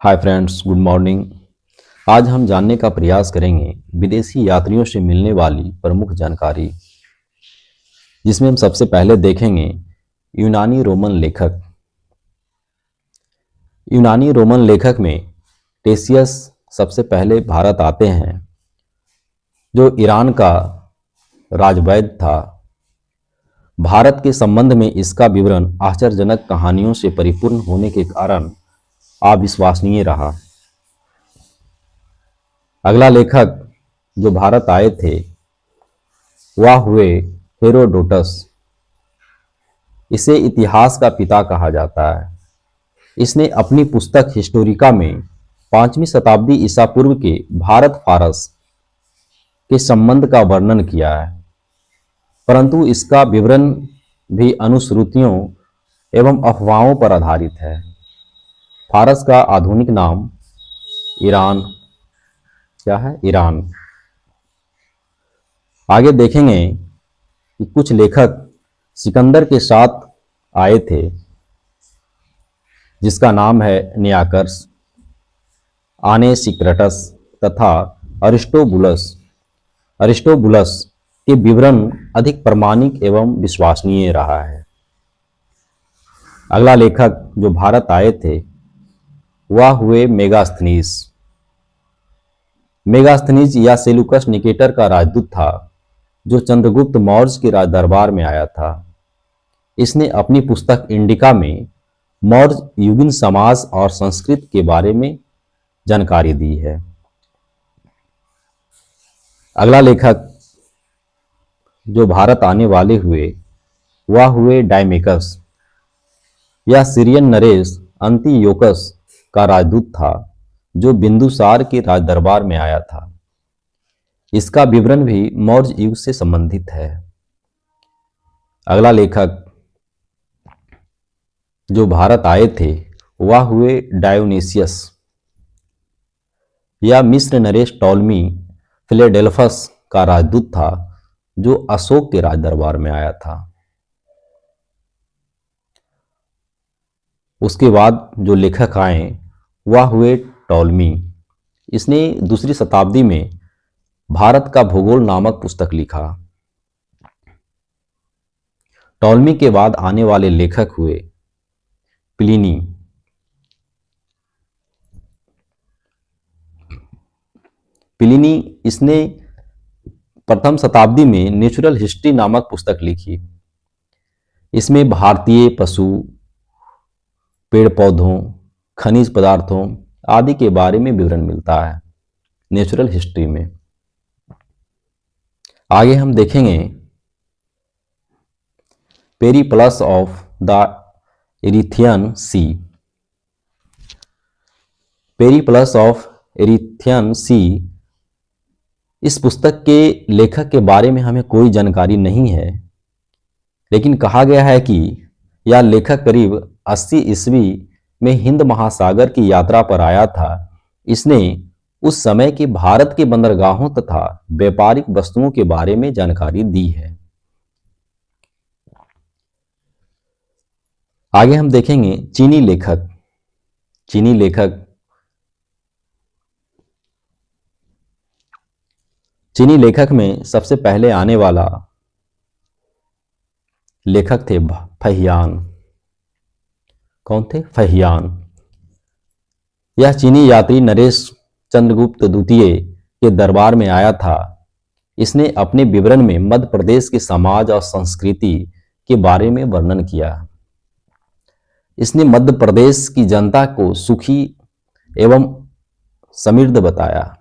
Hi friends, good morning. आज हम जानने का प्रयास करेंगे विदेशी यात्रियों से मिलने वाली प्रमुख जानकारी, जिसमें हम सबसे पहले देखेंगे यूनानी रोमन लेखक। यूनानी रोमन लेखक में टेसियस सबसे पहले भारत आते हैं, जो ईरान का राजवैद्य था। भारत के संबंध में इसका विवरण आश्चर्यजनक कहानियों से परिपूर्ण होने के कारण अविश्वसनीय रहा। अगला लेखक जो भारत आए थे वह हुए हेरोडोटस। इसे इतिहास का पिता कहा जाता है। इसने अपनी पुस्तक हिस्टोरिका में 5वीं शताब्दी ईसा पूर्व के भारत फारस के संबंध का वर्णन किया है, परंतु इसका विवरण भी अनुश्रुतियों एवं अफवाहों पर आधारित है। फारस का आधुनिक नाम ईरान क्या है? ईरान। आगे देखेंगे कि कुछ लेखक सिकंदर के साथ आए थे, जिसका नाम है नियाकर्स, आनेसिक्रटस तथा अरिस्टोबुलस। अरिस्टोबुलस के विवरण अधिक प्रामाणिक एवं विश्वसनीय रहा है। अगला लेखक जो भारत आए थे वह हुए मेगास्थनीज। मेगास्थनीज या सेलुकस निकेटर का राजदूत था, जो चंद्रगुप्त मौर्य के राज दरबार में आया था। इसने अपनी पुस्तक इंडिका में मौर्य युगीन समाज और संस्कृति के बारे में जानकारी दी है। अगला लेखक जो भारत आने वाले हुए वह हुए डायमेकस। यह सीरियन नरेश अंतियोकस का राजदूत था, जो बिंदुसार के राज दरबार में आया था। इसका विवरण भी मौर्य युग से संबंधित है। अगला लेखक जो भारत आए थे वह हुए डायोनीसियस। यह मिस्र नरेश टॉलमी फिलेडेल्फस का राजदूत था, जो अशोक के राज दरबार में आया था। उसके बाद जो लेखक आए वह हुए टॉलमी। इसने 2री शताब्दी में भारत का भूगोल नामक पुस्तक लिखा। टॉलमी के बाद आने वाले लेखक हुए प्लिनी। प्लिनी इसने प्रथम शताब्दी में नेचुरल हिस्ट्री नामक पुस्तक लिखी। इसमें भारतीय पशु, पेड़ पौधों, खनिज पदार्थों आदि के बारे में विवरण मिलता है नेचुरल हिस्ट्री में। आगे हम देखेंगे Periplus of the Erythraean Sea. Periplus of Erythraean Sea, इस पुस्तक के लेखक के बारे में हमें कोई जानकारी नहीं है, लेकिन कहा गया है कि यह लेखक करीब 80 ईस्वी में हिंद महासागर की यात्रा पर आया था। इसने उस समय के भारत के बंदरगाहों तथा व्यापारिक वस्तुओं के बारे में जानकारी दी है। आगे हम देखेंगे चीनी लेखक। चीनी लेखक में सबसे पहले आने वाला लेखक थे फहियान। कौन थे? फहियान। यह चीनी यात्री नरेश चंद्रगुप्त द्वितीय के दरबार में आया था। इसने अपने विवरण में मध्य प्रदेश के समाज और संस्कृति के बारे में वर्णन किया। इसने मध्य प्रदेश की जनता को सुखी एवं समृद्ध बताया,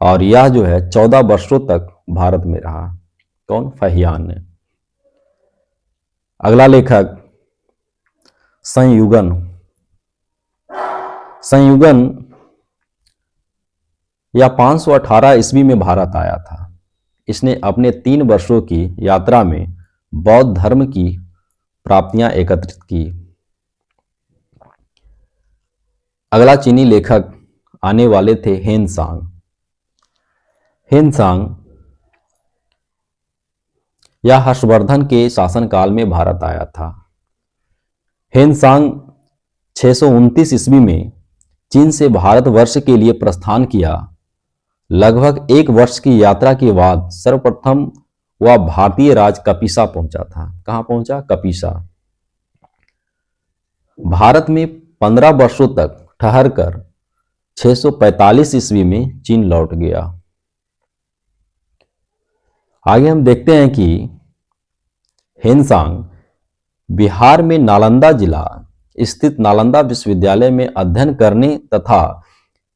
और यह जो है 14 वर्षों तक भारत में रहा। कौन? फहियान ने। अगला लेखक संयुगन। यह 518 ईस्वी में भारत आया था। इसने अपने 3 वर्षों की यात्रा में बौद्ध धर्म की प्राप्तियां एकत्रित की। अगला चीनी लेखक आने वाले थे हेनसांग। यह हर्षवर्धन के शासनकाल में भारत आया था। हेनसांग 629 ईस्वी में चीन से भारतवर्ष के लिए प्रस्थान किया। लगभग 1 वर्ष की यात्रा के बाद सर्वप्रथम वह भारतीय राज्य कपिसा पहुंचा था। कहां पहुंचा? कपिसा। भारत में 15 वर्षों तक ठहरकर 645 ईस्वी में चीन लौट गया। आगे हम देखते हैं कि हेनसांग बिहार में नालंदा जिला स्थित नालंदा विश्वविद्यालय में अध्ययन करने तथा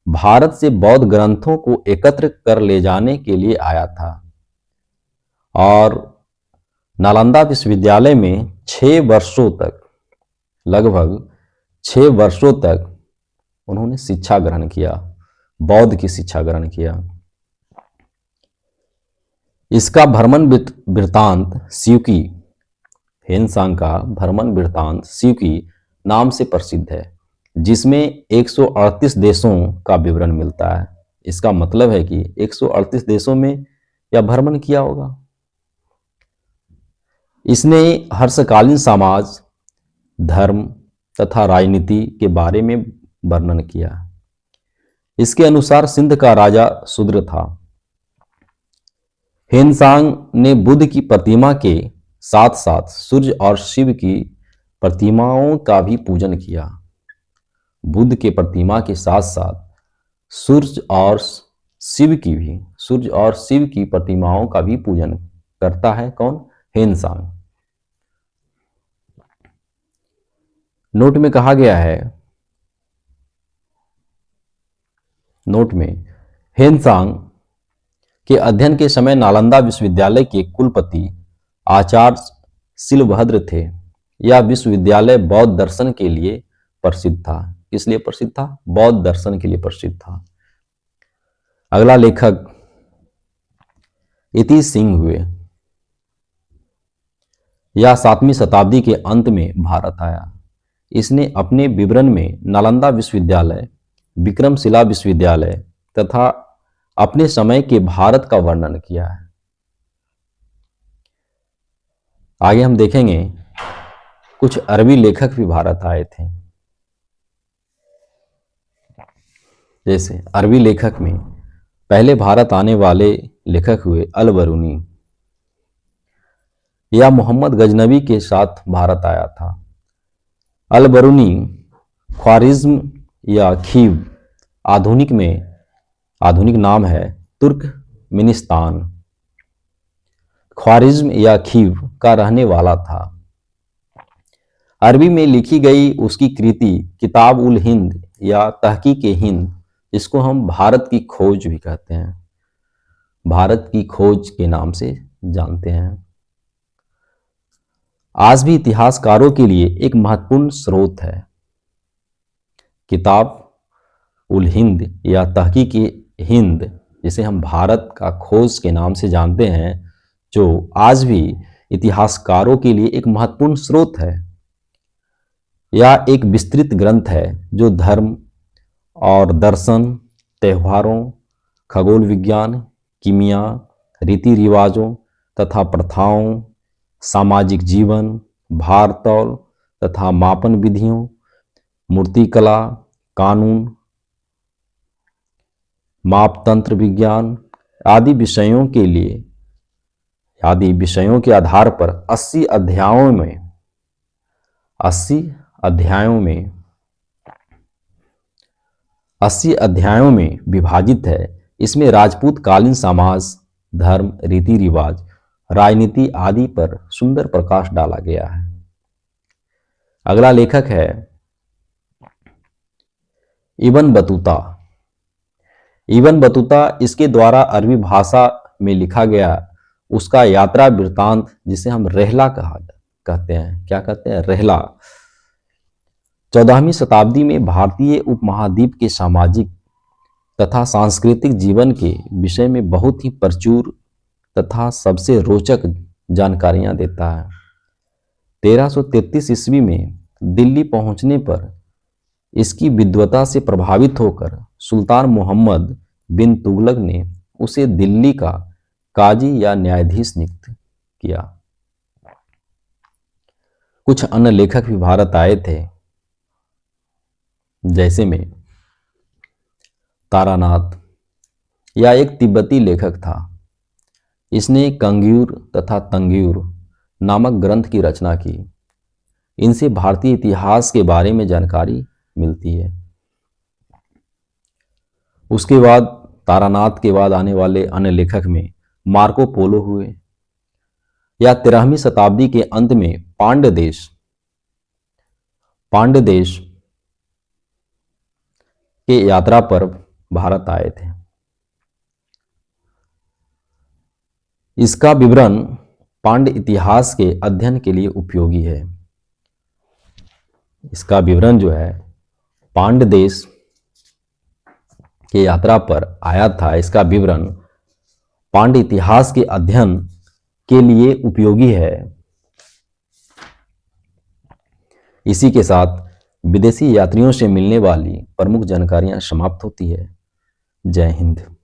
भारत से बौद्ध ग्रंथों को एकत्र कर ले जाने के लिए आया था और नालंदा विश्वविद्यालय में 6 वर्षों तक, लगभग 6 वर्षों तक उन्होंने शिक्षा ग्रहण किया, बौद्ध की शिक्षा ग्रहण किया। इसका भ्रमण वृत्तांत स्यूकी, हेनसांग का भ्रमण वृत्तांत स्यूकी नाम से प्रसिद्ध है, जिसमें 138 देशों का विवरण मिलता है। इसका मतलब है कि 138 देशों में यह भ्रमण किया होगा। इसने हर्षकालीन समाज, धर्म तथा राजनीति के बारे में वर्णन किया। इसके अनुसार सिंध का राजा शूद्र था। हेनसांग ने बुद्ध की प्रतिमा के साथ साथ सूर्य और शिव की प्रतिमाओं का भी पूजन किया। बुद्ध के प्रतिमा के साथ साथ सूर्य और शिव की प्रतिमाओं का भी पूजन करता है। कौन? हेनसांग। नोट में कहा गया है, नोट में हेनसांग के अध्ययन के समय नालंदा विश्वविद्यालय के कुलपति आचार्य शिलभद्र थे। यह विश्वविद्यालय बौद्ध दर्शन के लिए प्रसिद्ध था। किस लिए प्रसिद्ध था? बौद्ध दर्शन के लिए प्रसिद्ध था। अगला लेखक इति सिंह हुए। यह 7वीं शताब्दी के अंत में भारत आया। इसने अपने विवरण में नालंदा विश्वविद्यालय, विक्रमशिला विश्वविद्यालय तथा अपने समय के भारत का वर्णन किया है। आगे हम देखेंगे कुछ अरबी लेखक भी भारत आए थे। जैसे अरबी लेखक में पहले भारत आने वाले लेखक हुए अल बरूनी। यह मोहम्मद गजनवी के साथ भारत आया था। अल बरूनी ख्वारिज्म या खीव, आधुनिक नाम है तुर्कमेनिस्तान, ख्वारिज्म या खीव का रहने वाला था। अरबी में लिखी गई उसकी कृति किताब उल हिंद या तहकीक हिंद, इसको हम भारत की खोज भी कहते हैं, भारत की खोज के नाम से जानते हैं। आज भी इतिहासकारों के लिए एक महत्वपूर्ण स्रोत है। किताब उल हिंद या तहकीक हिंद, जिसे हम भारत का खोज के नाम से जानते हैं, जो आज भी इतिहासकारों के लिए एक महत्वपूर्ण स्रोत है। यह एक विस्तृत ग्रंथ है जो धर्म और दर्शन, त्योहारों, खगोल विज्ञान, कीमिया, रीति रिवाजों तथा प्रथाओं, सामाजिक जीवन, भार तौल तथा मापन विधियों, मूर्तिकला, कानून, मापतंत्र विज्ञान आदि विषयों के आधार पर 80 अध्यायों में विभाजित है। इसमें राजपूत कालीन समाज, धर्म, रीति रिवाज, राजनीति आदि पर सुंदर प्रकाश डाला गया है। अगला लेखक है इब्न बतूता। इब्न बतूता, इसके द्वारा अरबी भाषा में लिखा गया उसका यात्रा वृत्तांत, जिसे हम रहला कहते हैं। क्या कहते हैं? रहला। 14वीं शताब्दी में भारतीय उपमहाद्वीप के सामाजिक तथा सांस्कृतिक जीवन के विषय में बहुत ही प्रचुर तथा सबसे रोचक जानकारियां देता है। 1333 ईस्वी में दिल्ली पहुंचने पर इसकी विद्वता से प्रभावित होकर सुल्तान मोहम्मद बिन तुगलक ने उसे दिल्ली का काजी या न्यायाधीश नियुक्त किया। कुछ अन्य लेखक भी भारत आए थे, जैसे में तारानाथ यह एक तिब्बती लेखक था। इसने कंग्यूर तथा तंग्यूर नामक ग्रंथ की रचना की। इनसे भारतीय इतिहास के बारे में जानकारी मिलती है। उसके बाद तारानाथ के बाद आने वाले अन्य लेखक में मार्को पोलो हुए। या 13वीं शताब्दी के अंत में पांड्य देश के यात्रा पर भारत आए थे। इसका विवरण पांड्य इतिहास के अध्ययन के लिए उपयोगी है। इसका विवरण जो है पांड्य देश के यात्रा पर आया था, इसका विवरण पांड्य इतिहास के अध्ययन के लिए उपयोगी है। इसी के साथ विदेशी यात्रियों से मिलने वाली प्रमुख जानकारियां समाप्त होती है। जय हिंद।